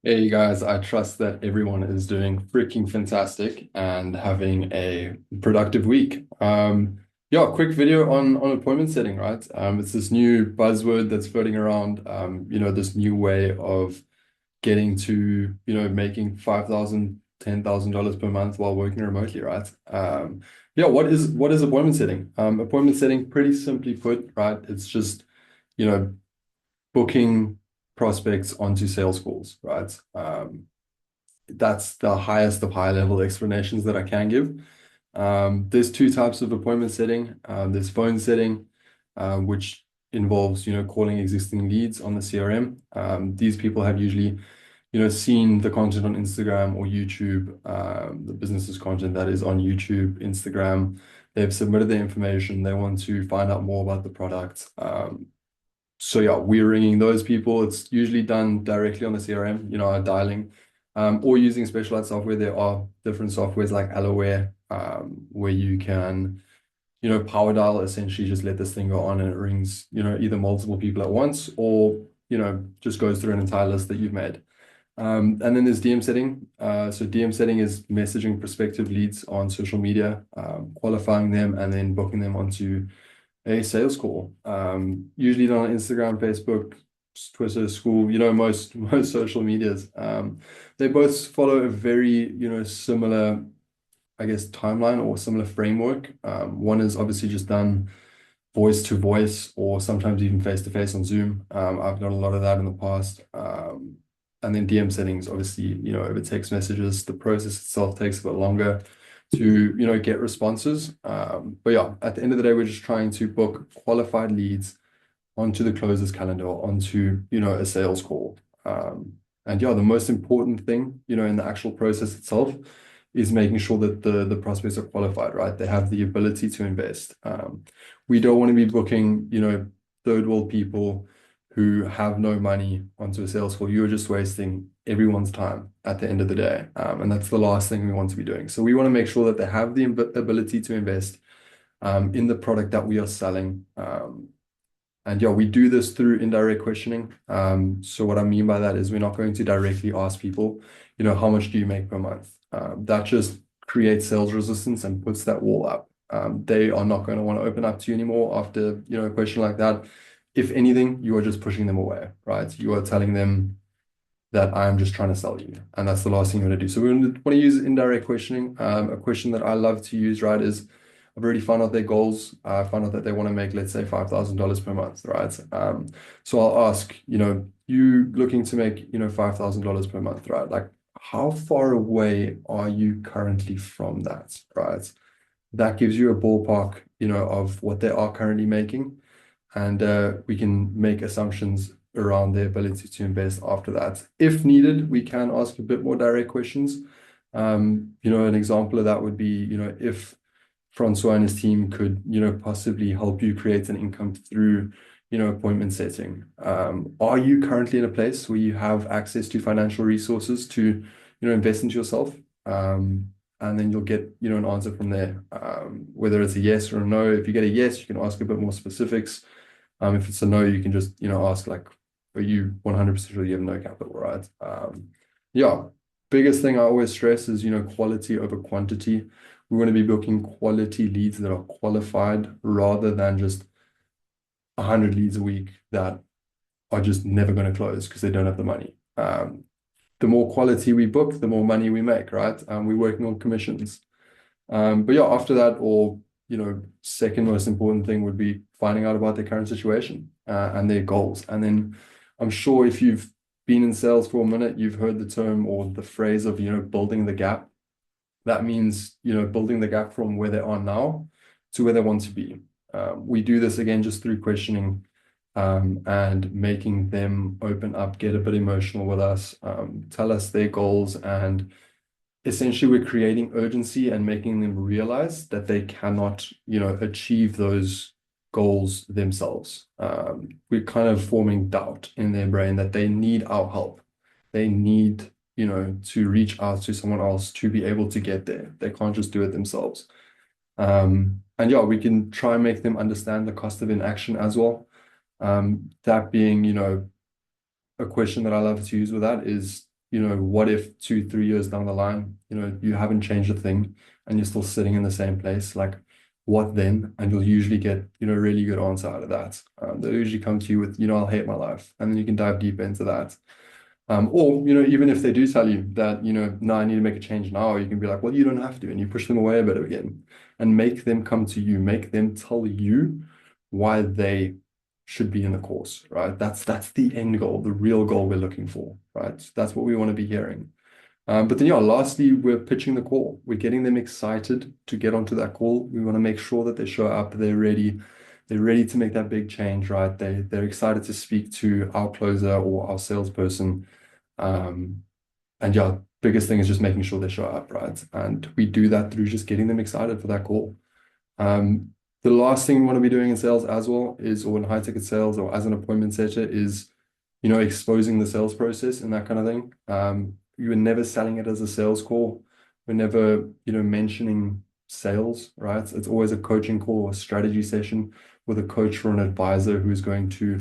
Hey guys, I trust that everyone is doing freaking fantastic and having a productive week. Yeah, quick video on appointment setting, right? It's this new buzzword that's floating around. This new way of getting to, making 5,000, $10,000 per month while working remotely, right? Yeah, what is appointment setting? Appointment setting, pretty simply put, right? It's just, you know, booking prospects onto sales calls, right? That's the highest of high level explanations that I can give. There's two types of appointment setting. There's phone setting, which involves, calling existing leads on the CRM. These people have usually, seen the content on Instagram or YouTube, the business's content that is on YouTube, Instagram. They've submitted their information. They want to find out more about the product. So yeah, we're ringing those people. It's usually done directly on the CRM, dialing, or using specialized software. There are different softwares like Alloware, where you can, power dial, essentially just let this thing go on and it rings, either multiple people at once or, just goes through an entire list that you've made. And then there's DM setting. So DM setting is messaging prospective leads on social media, qualifying them, and then booking them onto a sales call. Usually done on Instagram, Facebook, Twitter, school, most social medias. They both follow a very, similar, I guess, timeline or similar framework. One is obviously just done voice to voice or sometimes even face to face on Zoom. I've done a lot of that in the past. And then DM settings, obviously, over text messages, the process itself takes a bit longer to, get responses. But yeah, at the end of the day, we're just trying to book qualified leads onto the closer's calendar, onto, a sales call. And yeah, the most important thing, in the actual process itself is making sure that the prospects are qualified, right? They have the ability to invest. We don't want to be booking, third world people who have no money onto a sales call. You're just wasting everyone's time at the end of the day. And that's the last thing we want to be doing. So we want to make sure that they have the ability to invest in the product that we are selling. And yeah, we do this through indirect questioning. So what I mean by that is we're not going to directly ask people, how much do you make per month? That just creates sales resistance and puts that wall up. They are not going to want to open up to you anymore after, a question like that. If anything, you are just pushing them away, right? You are telling them that I'm just trying to sell you. And that's the last thing you want to do. So we want to use indirect questioning. A question that I love to use, right, is I've already found out their goals. I found out that they want to make, let's say, $5,000 per month, right? So I'll ask, you looking to make, $5,000 per month, right? Like, how far away are you currently from that, right? That gives you a ballpark, of what they are currently making. And we can make assumptions around their ability to invest after that. If needed, we can ask a bit more direct questions. An example of that would be, if Francois and his team could, possibly help you create an income through, appointment setting. Are you currently in a place where you have access to financial resources to, invest into yourself? And then you'll get, an answer from there, whether it's a yes or a no. If you get a yes, you can ask a bit more specifics. If it's a no, you can just, ask like, are you 100% sure you have no capital, right? Yeah, biggest thing I always stress is, quality over quantity. We want to be booking quality leads that are qualified rather than just 100 leads a week that are just never going to close because they don't have the money. The more quality we book, the more money we make, right? We're working on commissions. But yeah, after that, or second most important thing would be finding out about their current situation and their goals. And then I'm sure if you've been in sales for a minute, you've heard the term or the phrase of, building the gap. That means, building the gap from where they are now to where they want to be. We do this again just through questioning and making them open up, get a bit emotional with us, tell us their goals, and essentially we're creating urgency and making them realize that they cannot, achieve those goals themselves. We're kind of forming doubt in their brain that they need our help. They need, to reach out to someone else to be able to get there. They can't just do it themselves. And yeah, we can try and make them understand the cost of inaction as well. That being, a question that I love to use with that is, what if 2, 3 years down the line, you haven't changed a thing and you're still sitting in the same place? Like, what then? And you'll usually get, really good answer out of that. They'll usually come to you with, I'll hate my life. And then you can dive deeper into that. Or, even if they do tell you that, no, I need to make a change now, you can be like, well, you don't have to. And you push them away a bit again and make them come to you, make them tell you why they should be in the course, right? That's the end goal, the real goal we're looking for, right? That's what we want to be hearing. But then, yeah, lastly, we're pitching the call. We're getting them excited to get onto that call. We want to make sure that they show up, they're ready. They're ready to make that big change, right? They're excited to speak to our closer or our salesperson. And yeah, biggest thing is just making sure they show up, right? And we do that through just getting them excited for that call. The last thing we want to be doing in sales as well is, or in high ticket sales or as an appointment setter is, exposing the sales process and that kind of thing. You are never selling it as a sales call. We're never, mentioning sales, right? It's always a coaching call or a strategy session with a coach or an advisor who is going to,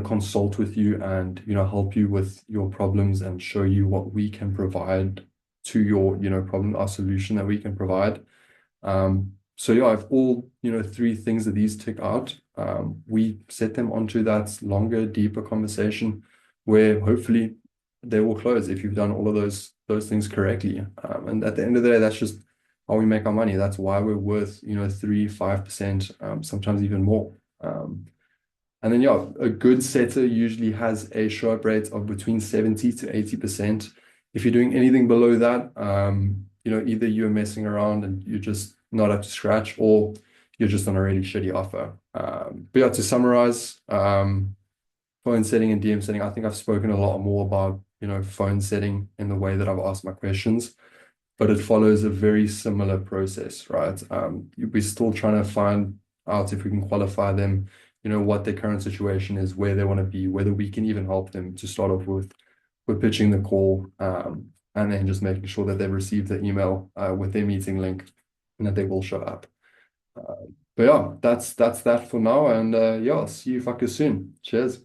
consult with you and, help you with your problems and show you what we can provide to your, problem or solution that we can provide. So yeah, if all, 3 things that these tick out, we set them onto that longer, deeper conversation where hopefully they will close if you've done all of those things correctly. And at the end of the day, that's just how we make our money. That's why we're worth, 3, 5%, sometimes even more. And then yeah, a good setter usually has a show up rate of between 70 to 80%. If you're doing anything below that, either you're messing around and you're just not up to scratch, or you're just on a really shitty offer. But yeah, to summarize, phone setting and DM setting, I think I've spoken a lot more about, phone setting in the way that I've asked my questions, but it follows a very similar process, right? We're still trying to find out if we can qualify them, what their current situation is, where they want to be, whether we can even help them to start off with. We're pitching the call, and then just making sure that they've received the email with their meeting link and that they will show up. But yeah, that's that for now. And yeah, I'll see you fuckers soon. Cheers.